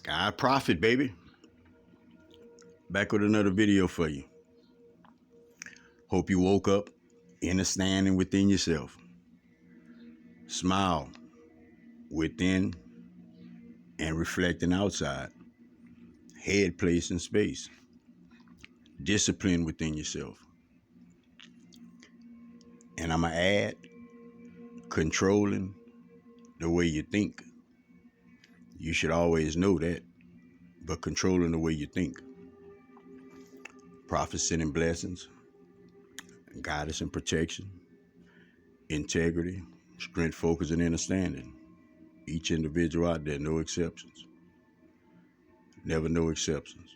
Sky Prophet, baby. Back with another video for you. Hope you woke up understanding within yourself. Smile within and reflecting outside. Head, place, and space. Discipline within yourself. And I'm going to add controlling the way you think. You should always know that, but controlling the way you think. Prophet sending blessings, guidance and protection, integrity, strength, focus, and understanding. Each individual out there, no exceptions. Never no exceptions.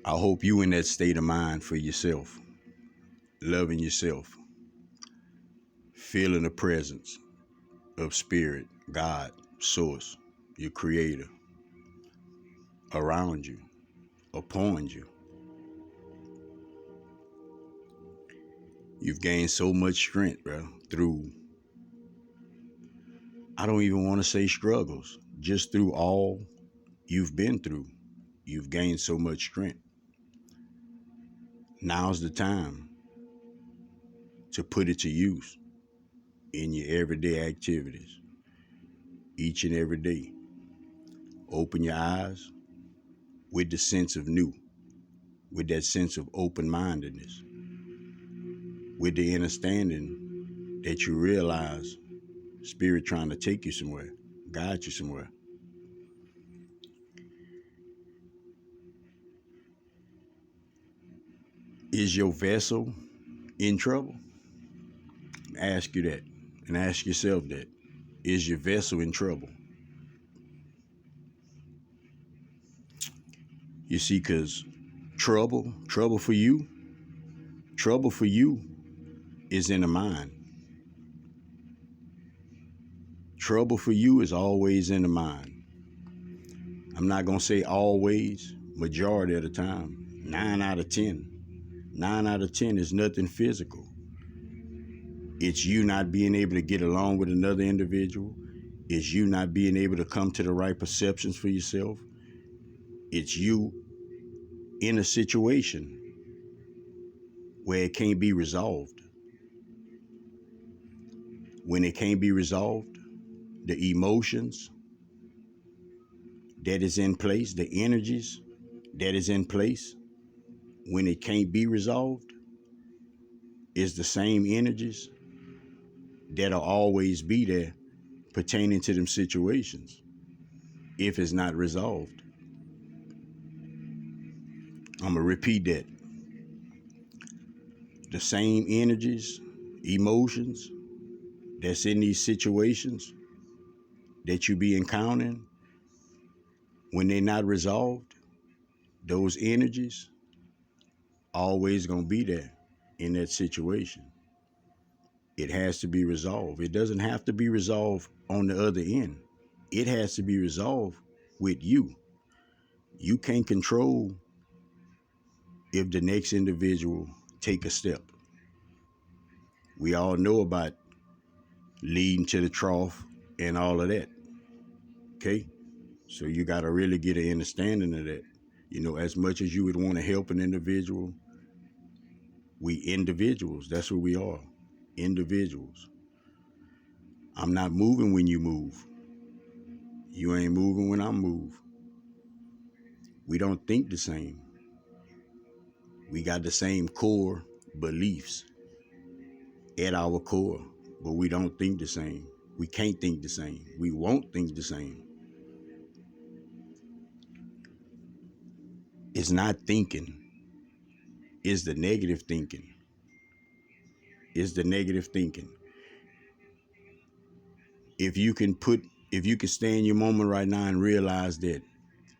I hope you in that state of mind for yourself, loving yourself, feeling the presence of spirit, God, source, your creator, around you, upon you. You've gained so much strength, bro, through, I don't even want to say struggles, just through all you've been through. You've gained so much strength. Now's the time to put it to use in your everyday activities, each and every day. Open your eyes with the sense of new, with that sense of open-mindedness, with the understanding that you realize spirit trying to take you somewhere, guide you somewhere. Is your vessel in trouble? Ask you that, and ask yourself that. Is your vessel in trouble? You see, because trouble for you is in the mind. Trouble for you is always in the mind. I'm not going to say always, majority of the time. 9 out of 10. 9 out of 10 is nothing physical. It's you not being able to get along with another individual. It's you not being able to come to the right perceptions for yourself. It's you in a situation where it can't be resolved. When it can't be resolved, the emotions that is in place, the energies that is in place, when it can't be resolved, is the same energies that'll always be there pertaining to them situations if it's not resolved. I'm going to repeat that. The same energies, emotions that's in these situations that you be encountering, when they're not resolved, those energies always going to be there in that situation. It has to be resolved. It doesn't have to be resolved on the other end. It has to be resolved with you. You can't control if the next individual take a step. We all know about leading to the trough and all of that. Okay? So you got to really get an understanding of that. You know, as much as you would want to help an individual, we individuals, that's what we are, individuals. I'm not moving when you move. You ain't moving when I move. We don't think the same. We got the same core beliefs at our core, but we don't think the same. We can't think the same. We won't think the same. It's not thinking. It's the negative thinking. It's the negative thinking. If you can stay in your moment right now and realize that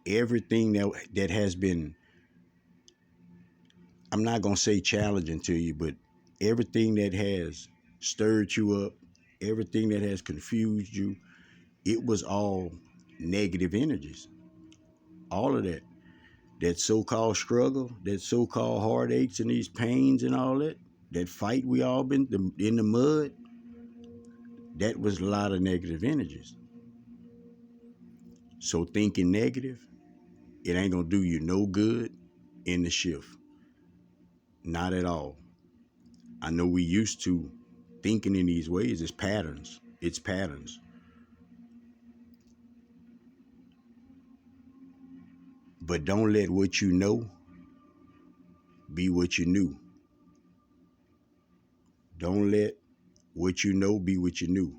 everything that has been, I'm not going to say challenging to you, but everything that has stirred you up, everything that has confused you, it was all negative energies. All of that. That so-called struggle, that so-called heartaches and these pains and all that, that fight we all been in the mud, that was a lot of negative energies. So thinking negative, it ain't gonna do you no good in the shift. Not at all. I know we used to thinking in these ways. It's patterns. It's patterns. But don't let what you know be what you knew. Don't let what you know be what you knew.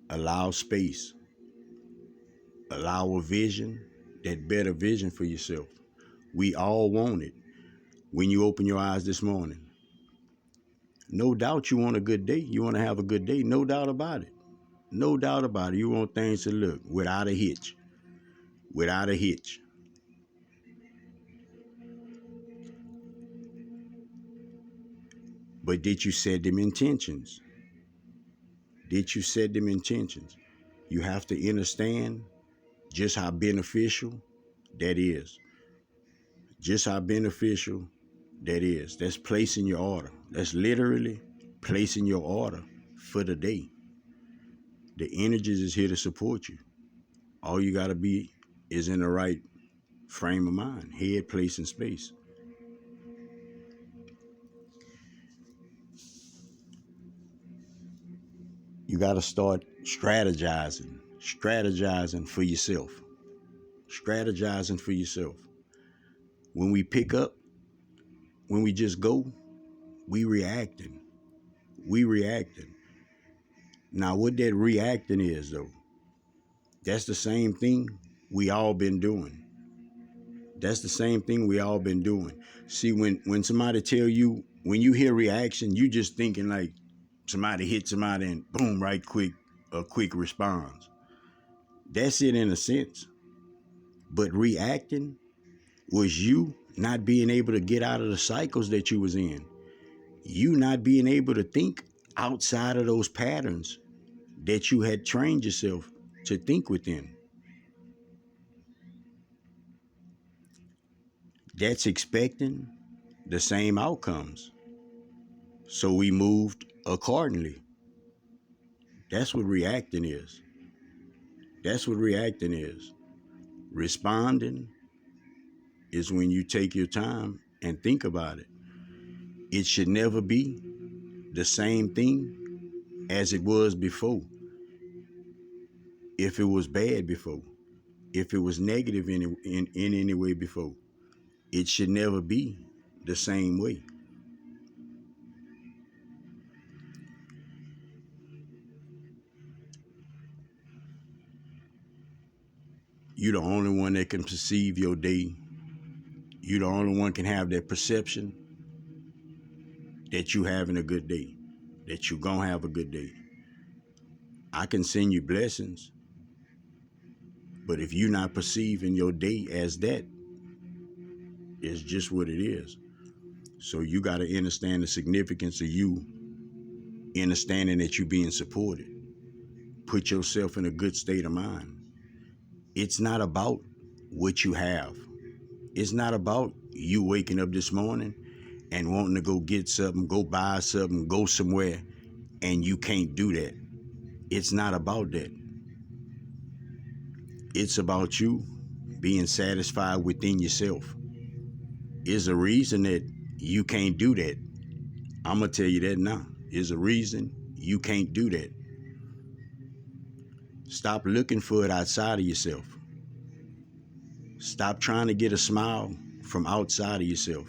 Allow space. Allow a vision, that better vision for yourself. We all want it. When you open your eyes this morning, no doubt you want a good day. You want to have a good day. No doubt about it. No doubt about it. You want things to look without a hitch. Without a hitch. But did you set them intentions? Did you set them intentions? You have to understand just how beneficial that is. Just how beneficial that is. That's placing your order. That's literally placing your order for the day. The energies is here to support you. All you got to be is in the right frame of mind, head, place, and space. You got to start strategizing for yourself. Strategizing for yourself. When we pick up, when we just go, we reacting. We reacting. Now, what that reacting is, though, that's the same thing we all been doing. That's the same thing we all been doing. See, when somebody tell you, when you hear reaction, you just thinking like somebody hit somebody and boom, right quick, a quick response. That's it in a sense. But reacting was you not being able to get out of the cycles that you was in. You not being able to think outside of those patterns that you had trained yourself to think within. That's expecting the same outcomes. So we moved accordingly. That's what reacting is. That's what reacting is. Responding is when you take your time and think about it. It should never be the same thing as it was before. If it was bad before, if it was negative in any way before, it should never be the same way. You're the only one that can perceive your day. You're the only one can have that perception that you having a good day, that you gonna have a good day. I can send you blessings, but if you're not perceiving your day as that, it's just what it is. So you got to understand the significance of you understanding that you're being supported. Put yourself in a good state of mind. It's not about what you have. It's not about you waking up this morning and wanting to go get something, go buy something, go somewhere, and you can't do that. It's not about that. It's about you being satisfied within yourself. Is a reason that you can't do that. I'm going to tell you that now. Is a reason you can't do that. Stop looking for it outside of yourself. Stop trying to get a smile from outside of yourself.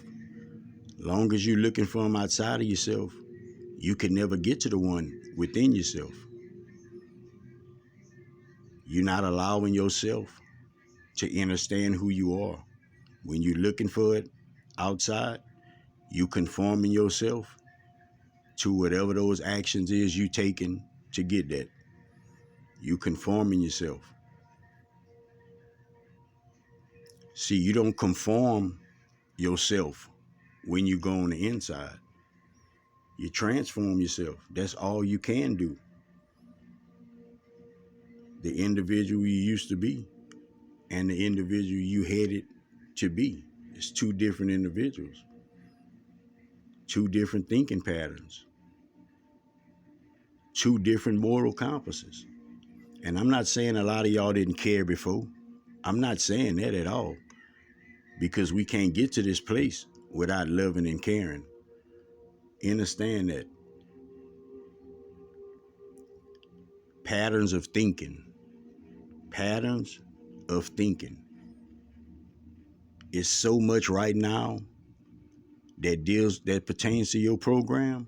Long as you're looking for them outside of yourself, you can never get to the one within yourself. You're not allowing yourself to understand who you are. When you're looking for it outside, you conforming yourself to whatever those actions is you taking to get that. You conforming yourself. See, you don't conform yourself when you go on the inside. You transform yourself. That's all you can do. The individual you used to be and the individual you headed to be. It's two different individuals. Two different thinking patterns. two different moral compasses. And I'm not saying a lot of y'all didn't care before. I'm not saying that at all, because we can't get to this place without loving and caring. Understand that patterns of thinking, patterns of thinking is so much right now that pertains to your program.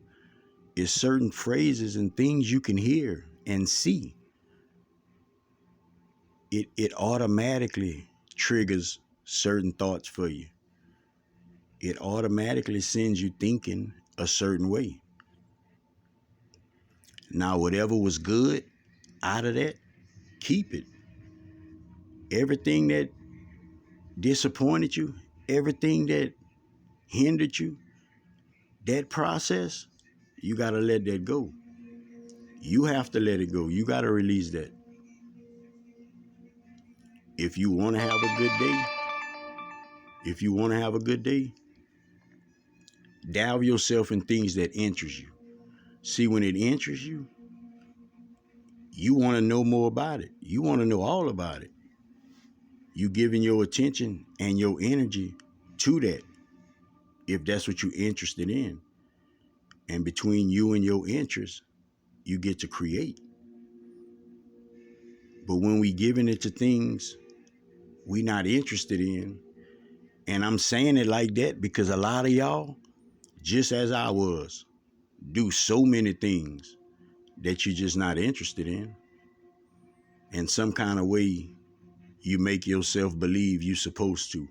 Is certain phrases and things you can hear and see. It automatically triggers certain thoughts for you. It automatically sends you thinking a certain way. Now, whatever was good out of that, keep it. Everything that disappointed you, everything that hindered you, that process, you got to let that go. You have to let it go. You got to release that. If you want to have a good day, dive yourself in things that interest you. See, when it interests you, you want to know more about it. You want to know all about it. You giving your attention and your energy to that, if that's what you're interested in. And between you and your interests, you get to create. But when we giving it to things we not interested in, and I'm saying it like that because a lot of y'all, just as I was, do so many things that you're just not interested in. In some kind of way, you make yourself believe you're supposed to.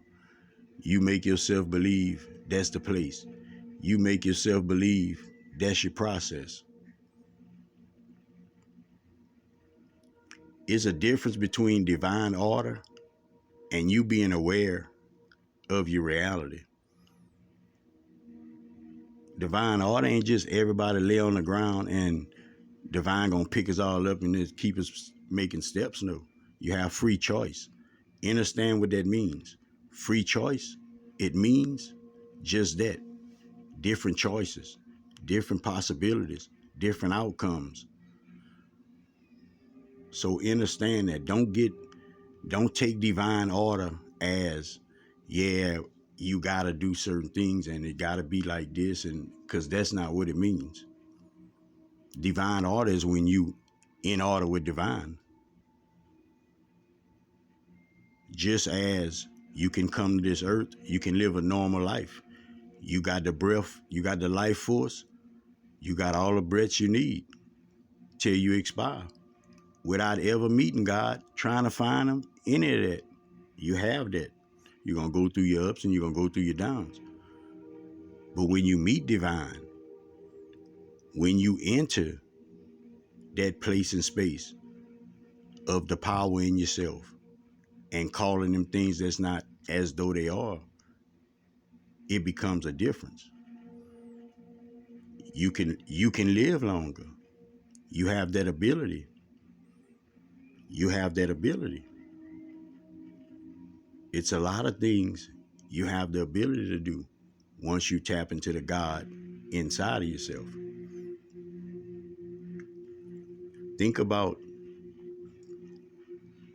You make yourself believe that's the place. You make yourself believe that's your process. It's a difference between divine order and you being aware of your reality. Divine order ain't just everybody lay on the ground and divine gonna pick us all up and just keep us making steps. No, you have free choice. Understand what that means. Free choice, it means just that. Different choices, different possibilities, different outcomes. So understand that. Don't take divine order as, yeah, you gotta do certain things and it gotta be like this, and because that's not what it means. Divine order is when you in order with divine. Just as you can come to this earth, you can live a normal life. You got the breath, you got the life force, you got all the breaths you need till you expire. Without ever meeting God, trying to find him, any of that. You have that. You're going to go through your ups and you're going to go through your downs. But when you meet divine, when you enter that place and space of the power in yourself and calling them things that's not as though they are, it becomes a difference. You can live longer. You have that ability. You have that ability. It's a lot of things you have the ability to do once you tap into the God inside of yourself.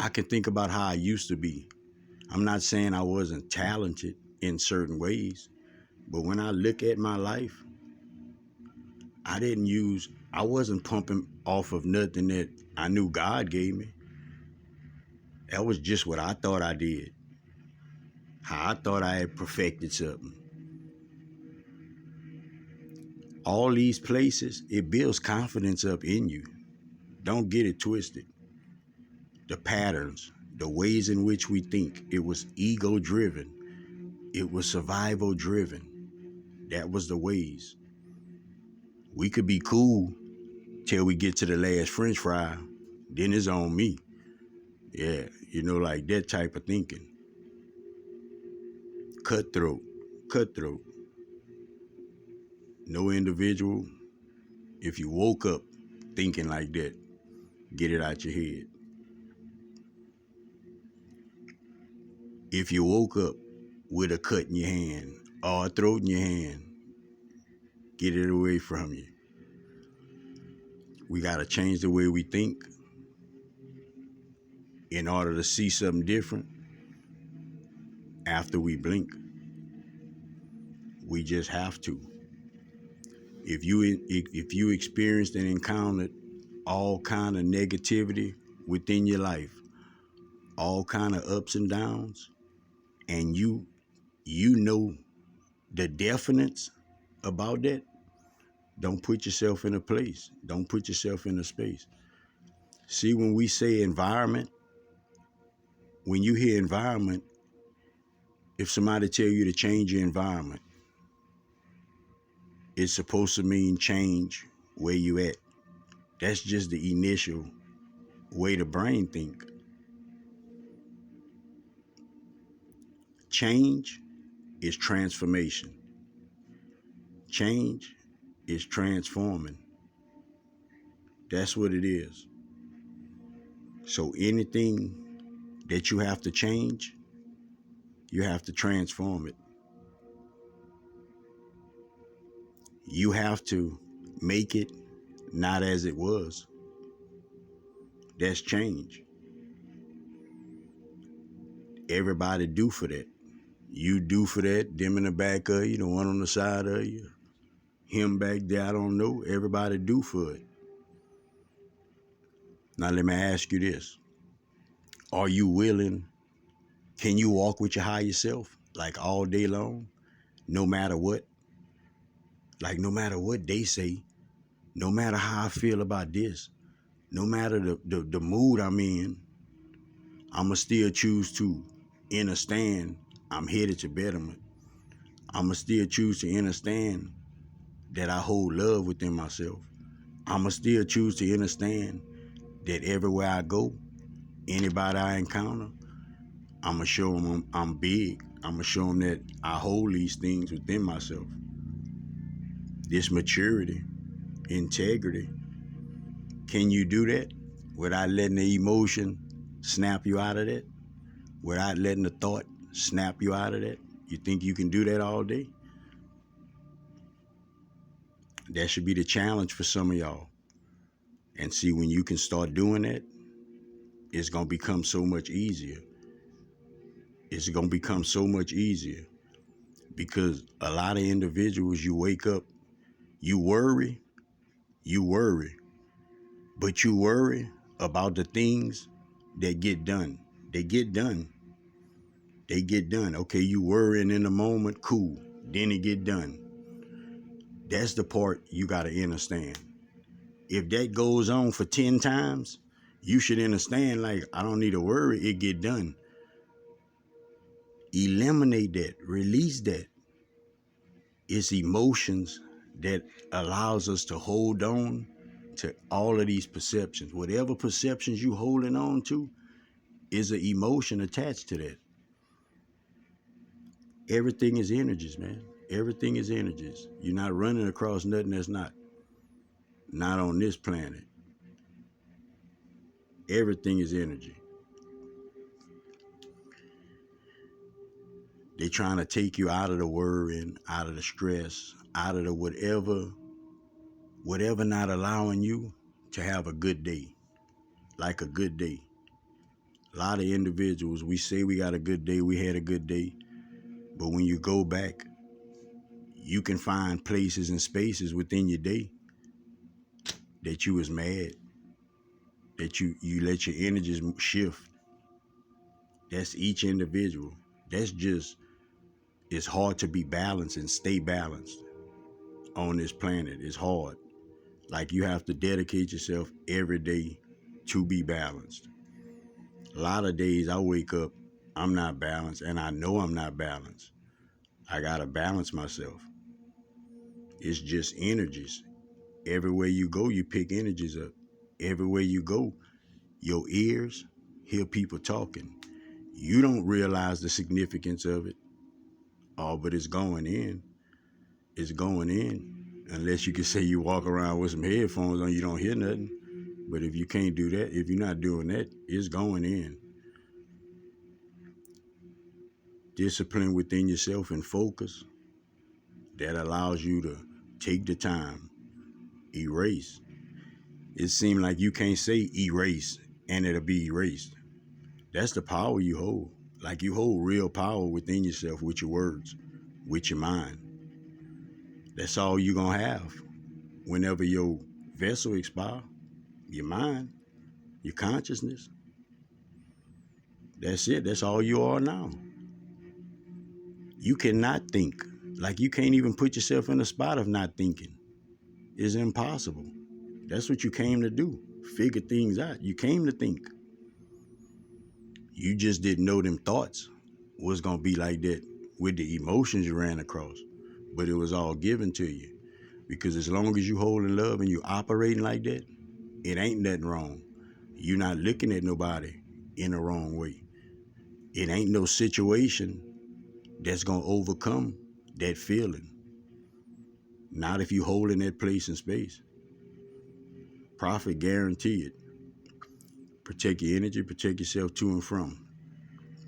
I can think about how I used to be. I'm not saying I wasn't talented in certain ways, but when I look at my life, I wasn't pumping off of nothing that I knew God gave me. That was just what I thought I did. How I thought I had perfected something. All these places, it builds confidence up in you. Don't get it twisted. The patterns, the ways in which we think, it was ego driven. It was survival driven. That was the ways. We could be cool till we get to the last French fry. Then it's on me. Yeah, like that type of thinking. Cutthroat. No individual, if you woke up thinking like that, get it out your head. If you woke up with a cut in your hand or a throat in your hand, get it away from you. We got to change the way we think in order to see something different after we blink. We just have to. If you experienced and encountered all kind of negativity within your life, all kind of ups and downs, and you know the definites about that, don't put yourself in a place. Don't put yourself in a space. See, when we say environment, when you hear environment, if somebody tell you to change your environment, it's supposed to mean change where you at. That's just the initial way the brain think. Change is transformation. Change is transforming. That's what it is. So anything that you have to change, you have to transform it. You have to make it not as it was. That's change. Everybody do for that. You do for that, them in the back of you, the one on the side of you, him back there, I don't know. Everybody do for it. Now let me ask you this. Are you willing? Can you walk with your higher self like all day long? No matter what? Like no matter what they say, no matter how I feel about this, no matter the mood I'm in, I'ma still choose to understand I'm headed to betterment. I'ma still choose to understand that I hold love within myself. I'ma still choose to understand that everywhere I go, anybody I encounter, I'ma show them I'm big. I'ma show them that I hold these things within myself. This maturity, integrity. Can you do that without letting the emotion snap you out of that? Without letting the thought snap you out of that? You think you can do that all day? That should be the challenge for some of y'all. And see, when you can start doing that, it's going to become so much easier. It's going to become so much easier because a lot of individuals, you wake up, you worry, but you worry about the things that get done. They get done. They get done. Okay, you worrying in the moment, cool. Then it get done. That's the part you got to understand. If that goes on for 10 times, you should understand, like, I don't need to worry, it get done. Eliminate that, release that. It's emotions that allows us to hold on to all of these perceptions. Whatever perceptions you holding on to is an emotion attached to that. Everything is energies, man. Everything is energies. You're not running across nothing that's not on this planet. Everything is energy. They're trying to take you out of the worrying, out of the stress, out of the whatever not allowing you to have a good day. Like a good day. A lot of individuals, we say we got a good day, we had a good day, but when you go back, you can find places and spaces within your day that you was mad, that you let your energies shift. That's each individual. That's just, it's hard to be balanced and stay balanced on this planet. It's hard. Like you have to dedicate yourself every day to be balanced. A lot of days I wake up, I'm not balanced, and I know I'm not balanced. I gotta balance myself. It's just energies. Everywhere you go, you pick energies up. Everywhere you go, your ears hear people talking. You don't realize the significance of it. Oh, but it's going in. It's going in. Unless you can say you walk around with some headphones on, you don't hear nothing. But if you can't do that, if you're not doing that, it's going in. Discipline within yourself and focus, that allows you to take the time, erase. It seems like you can't say erase and it'll be erased. That's the power you hold. Like you hold real power within yourself with your words, with your mind. That's all you're going to have whenever your vessel expire, your mind, your consciousness. That's it. That's all you are now. You cannot think. Like you can't even put yourself in a spot of not thinking. It's impossible. That's what you came to do. Figure things out. You came to think. You just didn't know them thoughts was going to be like that with the emotions you ran across. But it was all given to you. Because as long as you hold in love and you operating like that, it ain't nothing wrong. You're not looking at nobody in the wrong way. It ain't no situation that's going to overcome that feeling. Not if you hold in that place and space. Prophet guarantee it. Protect your energy, protect yourself to and from.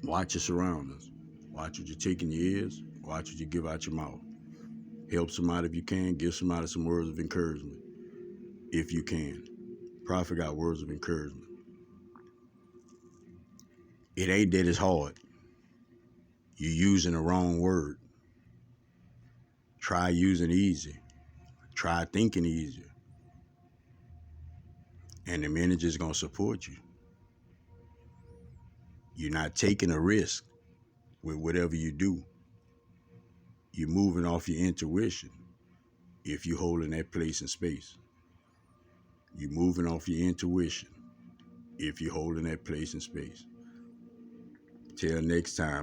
Watch your surroundings. Watch what you take in your ears. Watch what you give out your mouth. Help somebody if you can. Give somebody some words of encouragement if you can. Prophet got words of encouragement. It ain't that it's hard. You're using the wrong word. Try using easy. Try thinking easier. And the manager's going to support you. You're not taking a risk with whatever you do. You're moving off your intuition if you hold in that place and space. You're moving off your intuition if you hold in that place and space. Till next time.